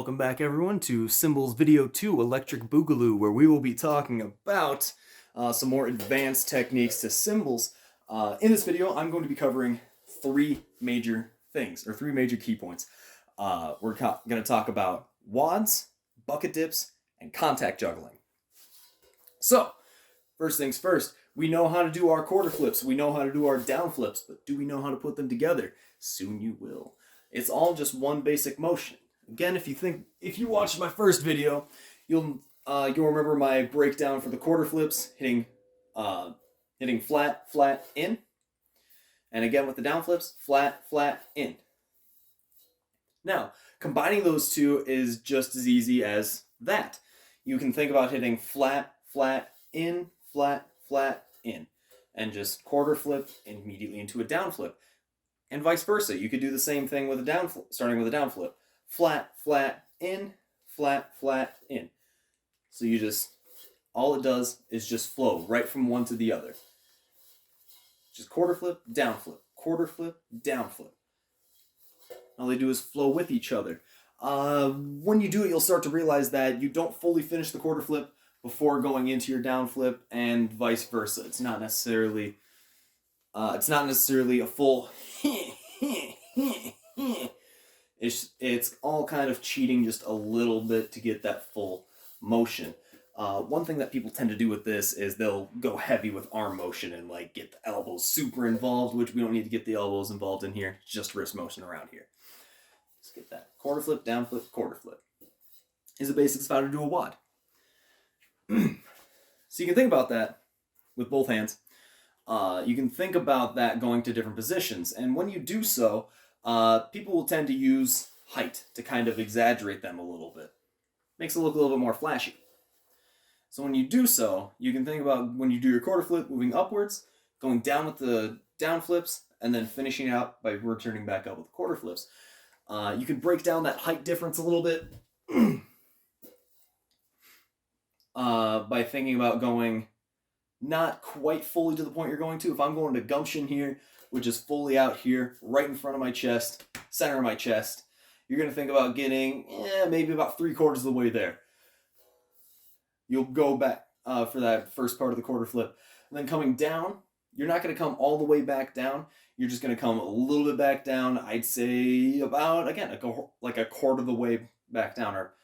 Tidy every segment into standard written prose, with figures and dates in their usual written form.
Welcome back everyone to Cymbals Video 2, Electric Boogaloo, where we will be talking about some more advanced techniques to cymbals. In this video, I'm going to be covering three major things, or three major key points. We're going to talk about wads, bucket dips, and contact juggling. So, first things first, we know how to do our quarter flips, we know how to do our down flips, but do we know how to put them together? Soon you will. It's all just one basic motion. Again, if you watched my first video, you'll remember my breakdown for the quarter flips, hitting flat, flat, in. And again with the down flips, flat, flat, in. Now, combining those two is just as easy as that. You can think about hitting flat, flat, in, flat, flat, in. And just quarter flip immediately into a down flip. And vice versa. You could do the same thing with a down flip, starting with a down flip. Flat, flat, in, flat, flat, in. So all it does is just flow right from one to the other. Just quarter flip, down flip, quarter flip, down flip. All they do is flow with each other. When you do it, you'll start to realize that you don't fully finish the quarter flip before going into your down flip, and vice versa. It's not necessarily a full It's all kind of cheating just a little bit to get that full motion. One thing that people tend to do with this is they'll go heavy with arm motion and get the elbows super involved, which we don't need to get the elbows involved in here. It's just wrist motion around here. Let's get that. Quarter flip, down flip, quarter flip. Is the basics of how to do a wad. So you can think about that with both hands. You can think about that going to different positions, and when you do so, people will tend to use height to kind of exaggerate them a little bit. Makes it look a little bit more flashy. So when you do so, you can think about when you do your quarter flip, moving upwards, going down with the down flips, and then finishing out by returning back up with the quarter flips. You can break down that height difference a little bit by thinking about going not quite fully to the point you're going to. If I'm going to gumption here, which is fully out here, right in front of my chest, center of my chest, you're going to think about getting maybe about 3/4 of the way there. You'll go back for that first part of the quarter flip. And then coming down, you're not going to come all the way back down. You're just going to come a little bit back down. I'd say about, again, like a quarter of the way back down. Or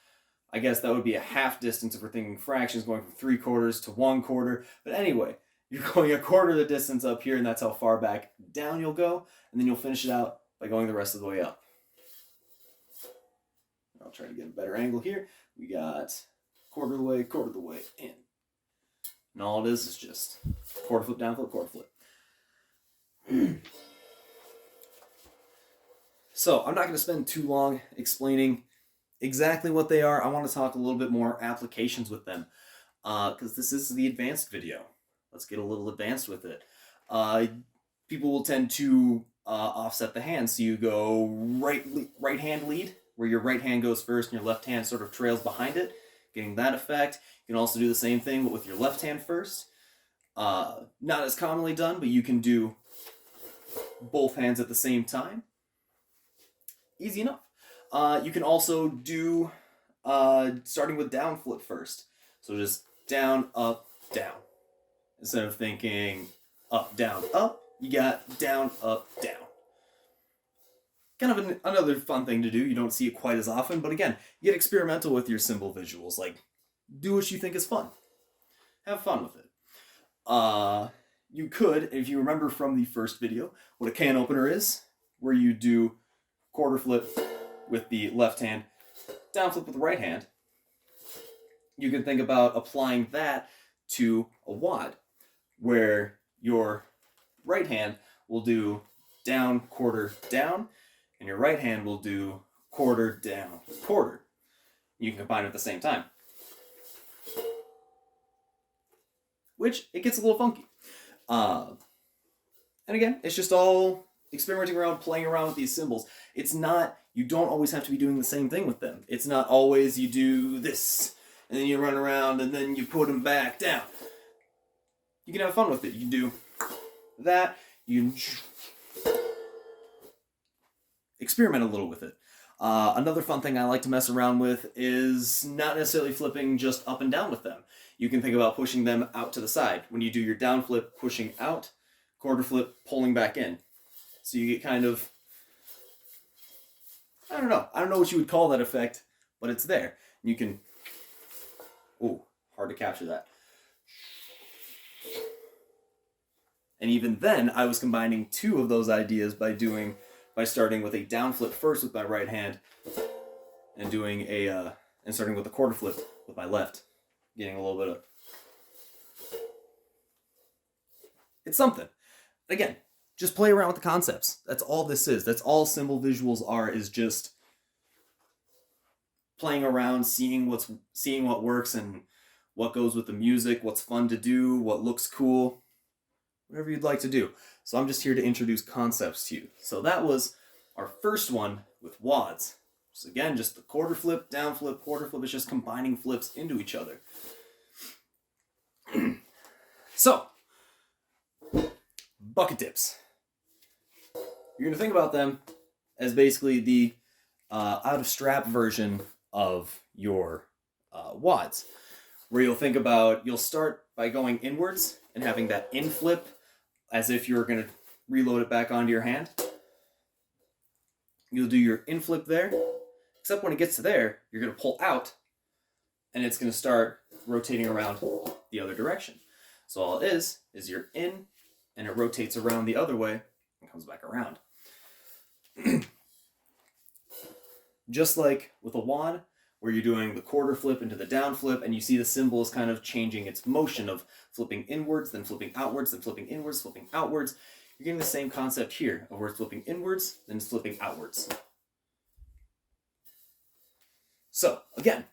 I guess that would be a half distance if we're thinking fractions, going from 3/4 to 1/4. But anyway, you're going a quarter of the distance up here, and that's how far back down you'll go. And then you'll finish it out by going the rest of the way up. I'll try to get a better angle here. We got quarter of the way in. And all it is just quarter flip, down flip, quarter flip. So I'm not going to spend too long explaining exactly what they are. I want to talk a little bit more applications with them, because this is the advanced video. Let's get a little advanced with it. People will tend to offset the hands. So you go right hand lead, where your right hand goes first and your left hand sort of trails behind it, getting that effect. You can also do the same thing, but with your left hand first. Not as commonly done, but you can do both hands at the same time. Easy enough. You can also do starting with down flip first. So just down, up, down. Instead of thinking up, you got down, up, down. Kind of another fun thing to do. You don't see it quite as often, but again, you get experimental with your cymbal visuals. Do what you think is fun. Have fun with it. You could, if you remember from the first video, what a can opener is, where you do quarter flip with the left hand, down flip with the right hand. You can think about applying that to a wad, where your right hand will do down, quarter, down, and your right hand will do quarter, down, quarter. You can combine it at the same time. Which, it gets a little funky. And again, it's just all experimenting around, playing around with these cymbals. It's not, you don't always have to be doing the same thing with them. It's not always you do this, and then you run around, and then you put them back down. You can have fun with it. You can do that. You can experiment a little with it. Another fun thing I like to mess around with is not necessarily flipping just up and down with them. You can think about pushing them out to the side. When you do your down flip, pushing out, quarter flip, pulling back in. So you get kind of, I don't know what you would call that effect, but it's there. You can, ooh, hard to capture that. And even then, I was combining two of those ideas by starting with a down flip first with my right hand, and starting with a quarter flip with my left, getting a little bit of. It's something. Again, just play around with the concepts. That's all this is. That's all cymbal visuals are. Is just playing around, seeing what works and what goes with the music, what's fun to do, what looks cool. Whatever you'd like to do. So I'm just here to introduce concepts to you. So that was our first one with wads. So again, just the quarter flip, down flip, quarter flip. It's just combining flips into each other. So, bucket dips. You're going to think about them as basically the out of strap version of your wads. Where you'll start by going inwards and having that in flip as if you're going to reload it back onto your hand. You'll do your in flip there, except when it gets to there, you're going to pull out, and it's going to start rotating around the other direction. So all it is you're in, and it rotates around the other way, and comes back around. Just like with a wad, where you're doing the quarter flip into the down flip, and you see the cymbal is kind of changing its motion of flipping inwards, then flipping outwards, then flipping inwards, flipping outwards. You're getting the same concept here, of where it's flipping inwards, then it's flipping outwards. So, again,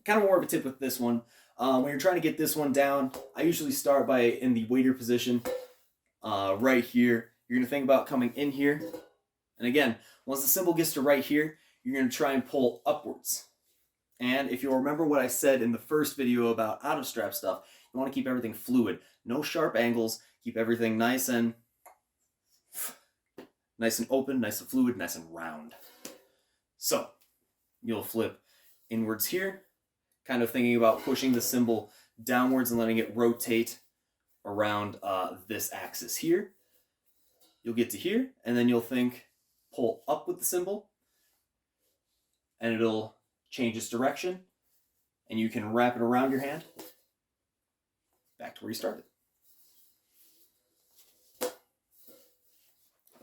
kind of more of a tip with this one. When you're trying to get this one down, I usually start in the waiter position, right here. You're going to think about coming in here. And again, once the cymbal gets to right here, you're going to try and pull upwards. And if you'll remember what I said in the first video about out of strap stuff, you want to keep everything fluid. No sharp angles. Keep everything nice and open, nice and fluid, nice and round. So, you'll flip inwards here, kind of thinking about pushing the cymbal downwards and letting it rotate around this axis here. You'll get to here, and then you'll think pull up with the cymbal, and it'll change its direction, and you can wrap it around your hand back to where you started. I'll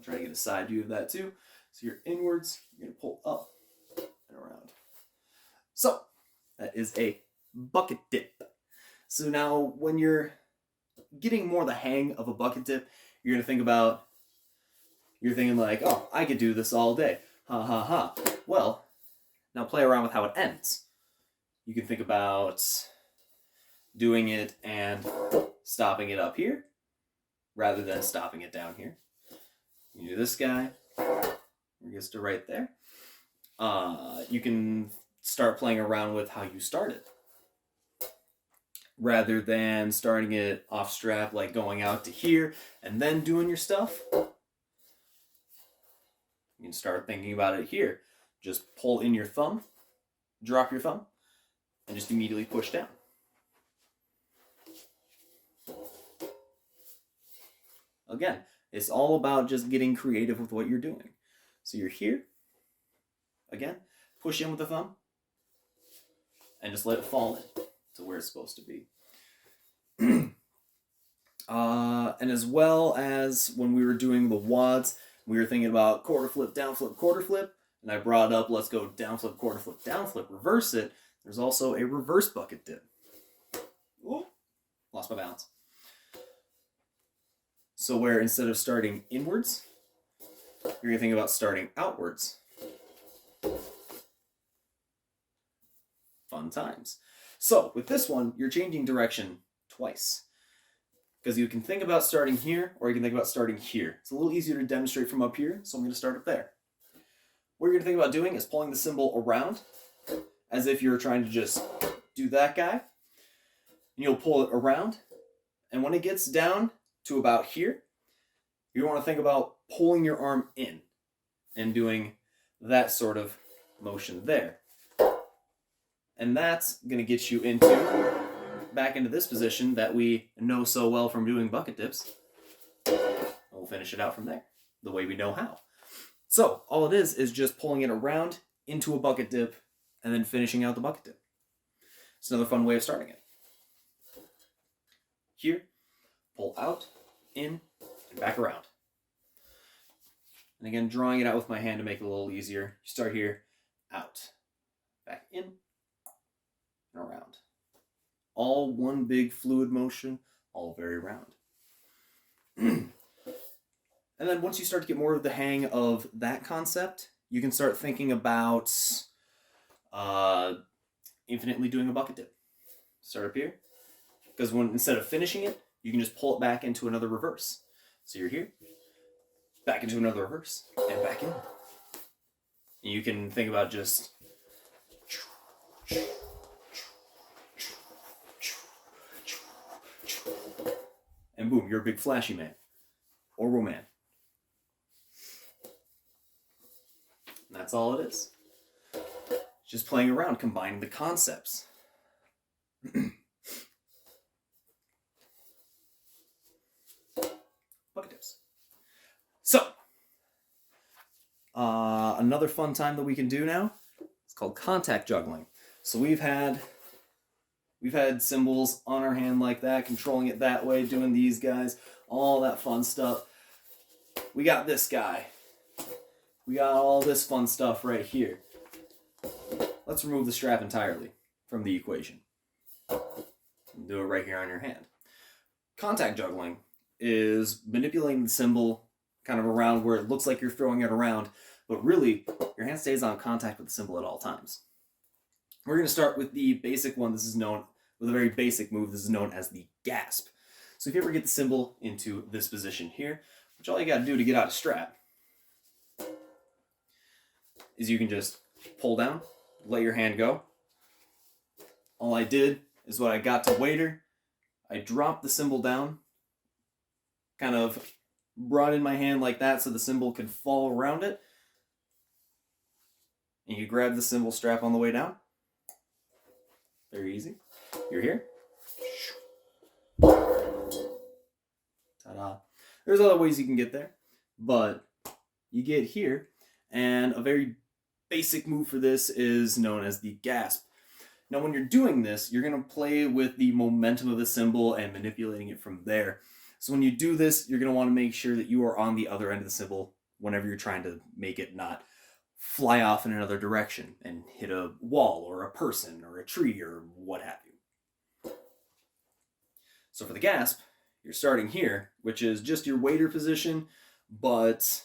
try to get a side view of that too. So you're inwards, you're going to pull up and around. So that is a bucket dip. So now when you're getting more the hang of a bucket dip, you're thinking like, oh, I could do this all day. Ha ha ha. Well, now play around with how it ends. You can think about doing it and stopping it up here rather than stopping it down here. You do this guy, it gets to right there. You can start playing around with how you started. Rather than starting it off strap, like going out to here and then doing your stuff, you can start thinking about it here. Just pull in your thumb, drop your thumb, and just immediately push down. Again, it's all about just getting creative with what you're doing. So you're here, again, push in with the thumb, and just let it fall in to where it's supposed to be. And as well as when we were doing the wads, we were thinking about quarter flip, down flip, quarter flip, and I brought up, let's go down flip, quarter flip, down flip, reverse it. There's also a reverse bucket dip. Ooh, lost my balance. So where instead of starting inwards, you're going to think about starting outwards. Fun times. So with this one, you're changing direction twice. Because you can think about starting here, or you can think about starting here. It's a little easier to demonstrate from up here, so I'm going to start up there. What you're going to think about doing is pulling the cymbal around, as if you're trying to just do that guy. And you'll pull it around, and when it gets down to about here, you want to think about pulling your arm in and doing that sort of motion there. And that's going to get you back into this position that we know so well from doing bucket dips. And we'll finish it out from there, the way we know how. So all it is just pulling it around into a bucket dip and then finishing out the bucket dip. It's another fun way of starting it. Here, pull out, in, and back around. And again, drawing it out with my hand to make it a little easier. You start here, out, back in, and around. All one big fluid motion, all very round. And then once you start to get more of the hang of that concept, you can start thinking about infinitely doing a bucket dip. Start up here, because instead of finishing it, you can just pull it back into another reverse. So you're here, back into another reverse, and back in. And you can think about just and boom, you're a big flashy man or woman. And that's all it is. Just playing around, combining the concepts. Bucket dips. So, another fun time that we can do now, it's called contact juggling. So we've had cymbals on our hand like that, controlling it that way, doing these guys, all that fun stuff. We got this guy. We got all this fun stuff right here. Let's remove the strap entirely from the equation. Do it right here on your hand. Contact juggling is manipulating the cymbal kind of around where it looks like you're throwing it around, but really your hand stays on contact with the cymbal at all times. We're going to start with the basic one. This is known with a very basic move. This is known as the gasp. So if you ever get the cymbal into this position here, which all you got to do to get out of strap is you can just pull down, let your hand go. All I did is when I got to waiter, I dropped the cymbal down, kind of brought in my hand like that so the cymbal could fall around it. And you grab the cymbal strap on the way down. Very easy. You're here. Ta-da. There's other ways you can get there, but you get here, and a very basic move for this is known as the gasp. Now when you're doing this, you're going to play with the momentum of the cymbal and manipulating it from there. So when you do this, you're going to want to make sure that you are on the other end of the cymbal whenever you're trying to make it not fly off in another direction and hit a wall or a person or a tree or what have you. So for the gasp, you're starting here, which is just your waiter position, but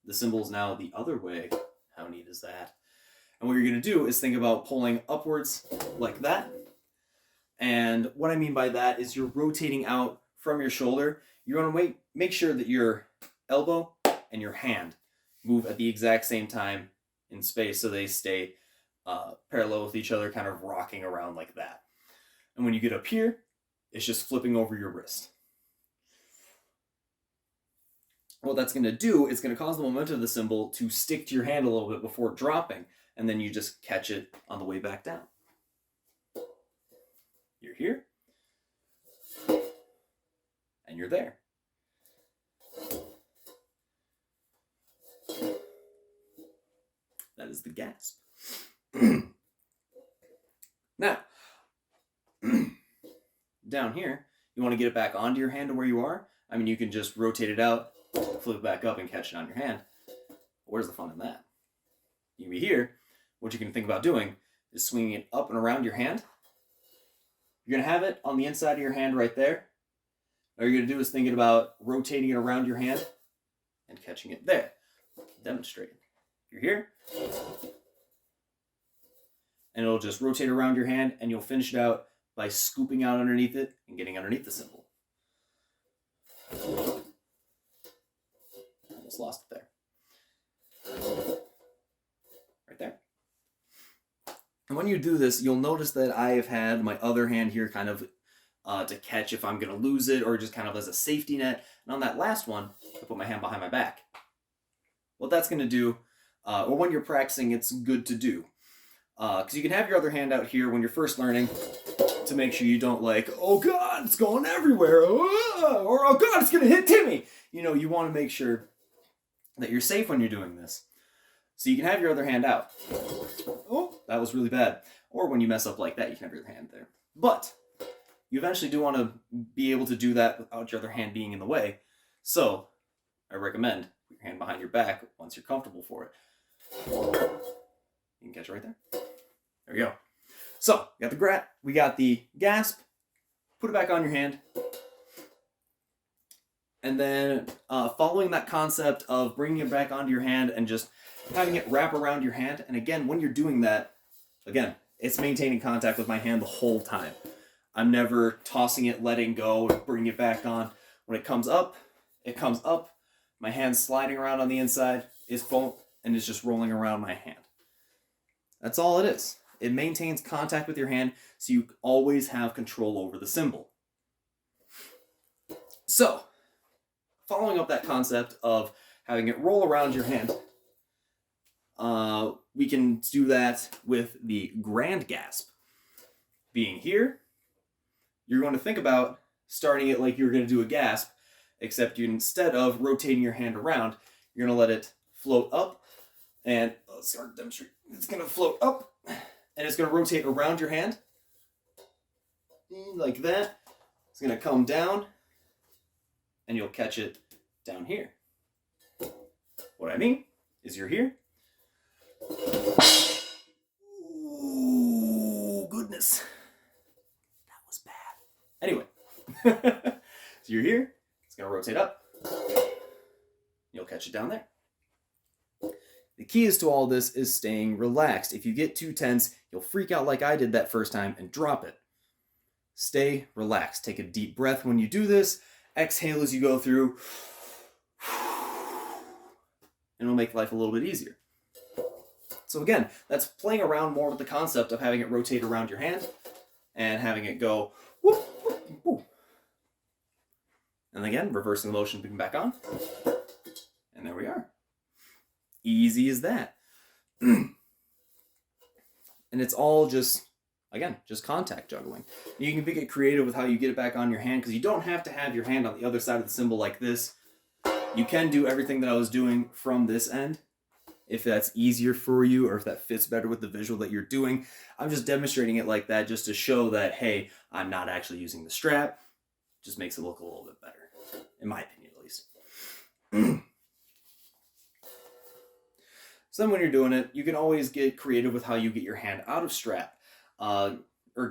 the cymbal is now the other way. How neat is that? And what you're going to do is think about pulling upwards like that. And what I mean by that is you're rotating out from your shoulder. You want to make sure that your elbow and your hand move at the exact same time in space so they stay parallel with each other, kind of rocking around like that. And when you get up here, it's just flipping over your wrist. What that's going to do is going to cause the momentum of the cymbal to stick to your hand a little bit before dropping, and then you just catch it on the way back down. You're here, and you're there. That is the gasp. Now, down here, you want to get it back onto your hand to where you are. I mean, you can just rotate it out, flip it back up, and catch it on your hand. Where's the fun in that? You can be here. What you can think about doing is swinging it up and around your hand. You're going to have it on the inside of your hand right there. All you're going to do is thinking about rotating it around your hand and catching it there. Demonstrate. You're here. And it'll just rotate around your hand, and you'll finish it out by scooping out underneath it and getting underneath the cymbal. Almost lost it there. Right there. And when you do this, you'll notice that I have had my other hand here kind of to catch if I'm going to lose it, or just kind of as a safety net. And on that last one, I put my hand behind my back. What that's going to do or when you're practicing, it's good to do. Because you can have your other hand out here when you're first learning to make sure you don't like, oh God, it's going everywhere, or oh God, it's gonna hit Timmy. You know, you want to make sure that you're safe when you're doing this. So you can have your other hand out. Oh, that was really bad. Or when you mess up like that, you can have your other hand there. But you eventually do want to be able to do that without your other hand being in the way. So I recommend put your hand behind your back once you're comfortable for it. You can catch it right there. There we go. So we got the gasp. Put it back on your hand. And then following that concept of bringing it back onto your hand and just having it wrap around your hand. And again, when you're doing that, again, it's maintaining contact with my hand the whole time. I'm never tossing it, letting go, and bringing it back on. When it comes up, my hand's sliding around on the inside, and it's just rolling around my hand. That's all it is. It maintains contact with your hand, so you always have control over the cymbal. So, following up that concept of having it roll around your hand, we can do that with the grand gasp. Being here, you're going to think about starting it like you're going to do a gasp, except instead of rotating your hand around, you're going to let it float up, and let's start to demonstrate. It's going to float up, and it's going to rotate around your hand, like that. It's going to come down, and you'll catch it down here. What I mean is you're here. Ooh, goodness. That was bad. Anyway. So you're here. It's going to rotate up. You'll catch it down there. The key is to all this is staying relaxed. If you get too tense, you'll freak out like I did that first time and drop it. Stay relaxed. Take a deep breath when you do this. Exhale as you go through. And it'll make life a little bit easier. So again, that's playing around more with the concept of having it rotate around your hand and having it go whoop, whoop, whoop. And again, reversing the motion, putting back on. And there we are. Easy as that. And it's all just, again, just contact juggling. You can get creative with how you get it back on your hand, because you don't have to have your hand on the other side of the cymbal like this. You can do everything that I was doing from this end, if that's easier for you or if that fits better with the visual that you're doing. I'm just demonstrating it like that just to show that, hey, I'm not actually using the strap. Just makes it look a little bit better, in my opinion at least. So then when you're doing it, you can always get creative with how you get your hand out of strap, or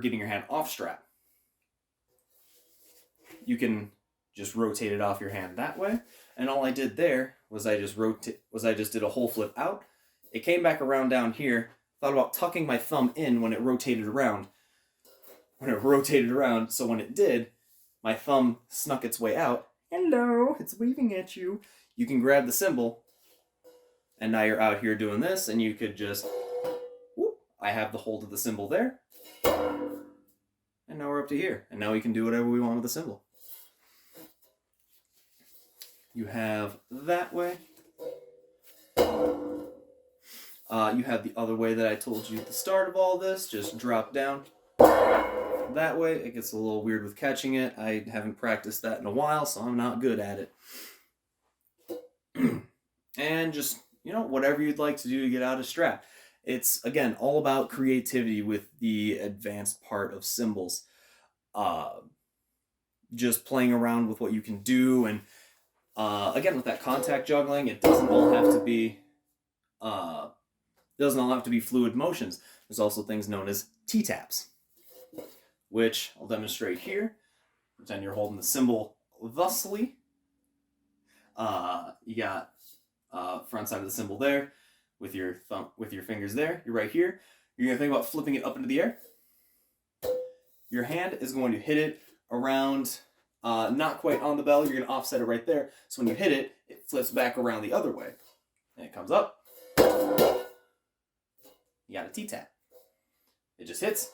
getting your hand off strap. You can just rotate it off your hand that way. And all I did there was I just did a whole flip out. It came back around down here. Thought about tucking my thumb in when it rotated around. So when it did, my thumb snuck its way out. Hello, it's waving at you. You can grab the cymbal, and now you're out here doing this, and you could just, whoop, I have the hold of the cymbal there. And now we're up to here. And now we can do whatever we want with the cymbal. You have that way. You have the other way that I told you at the start of all this. Just drop down that way. It gets a little weird with catching it. I haven't practiced that in a while, so I'm not good at it. And just, whatever you'd like to do to get out of strap. It's, again, all about creativity with the advanced part of cymbals. Just playing around with what you can do, and again, with that contact juggling, it doesn't all have to be fluid motions. There's also things known as T-taps, which I'll demonstrate here. Pretend you're holding the cymbal thusly. You got front side of the cymbal there, with your fingers there. You're right here. You're gonna think about flipping it up into the air. Your hand is going to hit it around. Not quite on the bell, you're going to offset it right there. So when you hit it, it flips back around the other way. And it comes up. You got a T-tap. It just hits,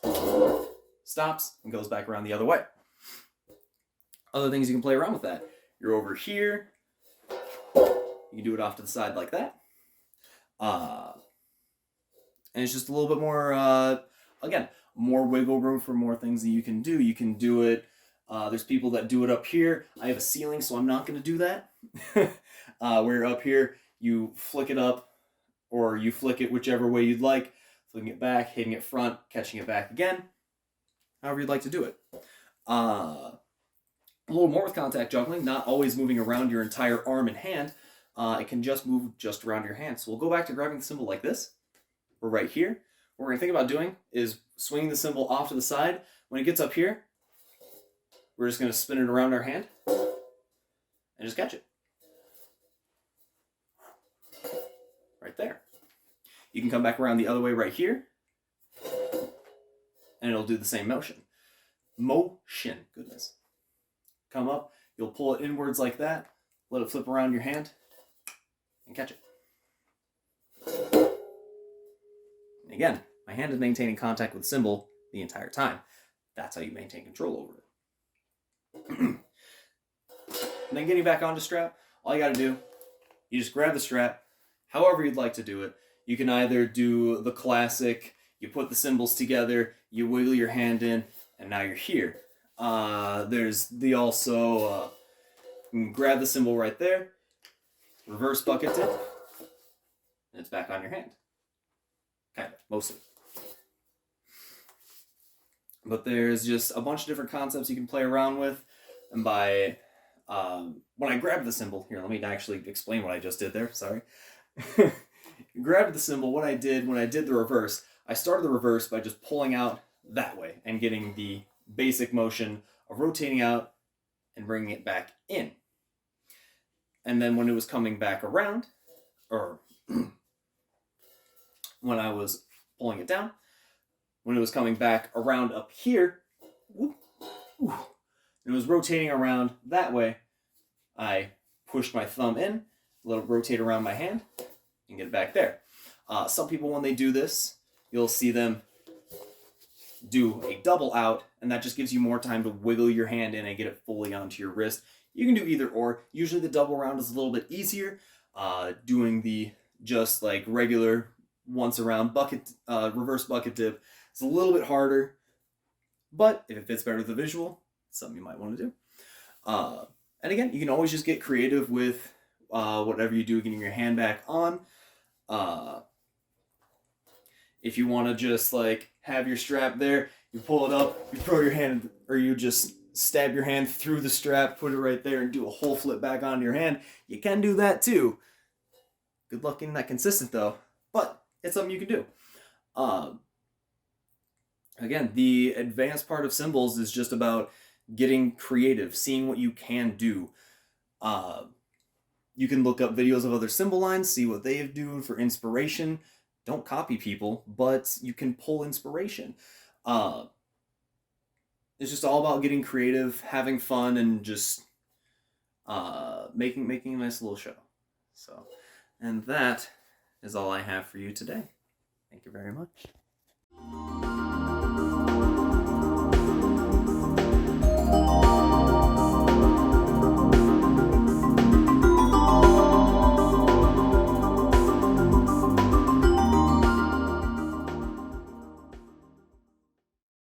stops, and goes back around the other way. Other things you can play around with that. You're over here. You can do it off to the side like that. And it's just a little bit more, again, more wiggle room for more things that you can do. You can do it. There's people that do it up here. I have a ceiling, so I'm not going to do that. Where up here, you flick it up, or you flick it whichever way you'd like. Flicking it back, hitting it front, catching it back again. However you'd like to do it. A little more with contact juggling, not always moving around your entire arm and hand. It can just move just around your hand. So we'll go back to grabbing the cymbal like this. We're right here. What we're going to think about doing is swinging the cymbal off to the side. When it gets up here, we're just going to spin it around our hand and just catch it. Right there. You can come back around the other way right here, and it'll do the same motion. Goodness. Come up, you'll pull it inwards like that, let it flip around your hand, and catch it. And again, my hand is maintaining contact with the cymbal the entire time. That's how you maintain control over it. And then getting back onto strap, all you gotta do, you just grab the strap, however you'd like to do it. You can either do the classic, you put the cymbals together, you wiggle your hand in, and now you're here. There's the also, you can grab the cymbal right there, reverse bucket tip, and it's back on your hand. Kind of, mostly. But there's just a bunch of different concepts you can play around with. And by, when I grabbed the cymbal, here, let me actually explain what I just did there, sorry. Grabbed the cymbal, what I did when I did the reverse, I started the reverse by just pulling out that way and getting the basic motion of rotating out and bringing it back in. And then when it was coming back around, or when I was pulling it down, when it was coming back around up here, it was rotating around that way, I pushed my thumb in, let it rotate around my hand, and get it back there. Some people, when they do this, you'll see them do a double out, and that just gives you more time to wiggle your hand in and get it fully onto your wrist. You can do either or. Usually the double round is a little bit easier. Doing the just like regular once around bucket, reverse bucket dip is a little bit harder, but if it fits better with the visual, it's something you might want to do. And again, you can always just get creative with whatever you do, getting your hand back on. If you want to just like have your strap there, you pull it up, you throw your hand, or you just stab your hand through the strap, put it right there, and do a whole flip back onto your hand. You can do that too. Good luck getting that consistent though, but it's something you can do. Again, the advanced part of cymbals is just about getting creative, seeing what you can do. You can look up videos of other cymbal lines, see what they do for inspiration. Don't copy people, but you can pull inspiration. It's just all about getting creative, having fun, and just making a nice little show. So, and that is all I have for you today. Thank you very much.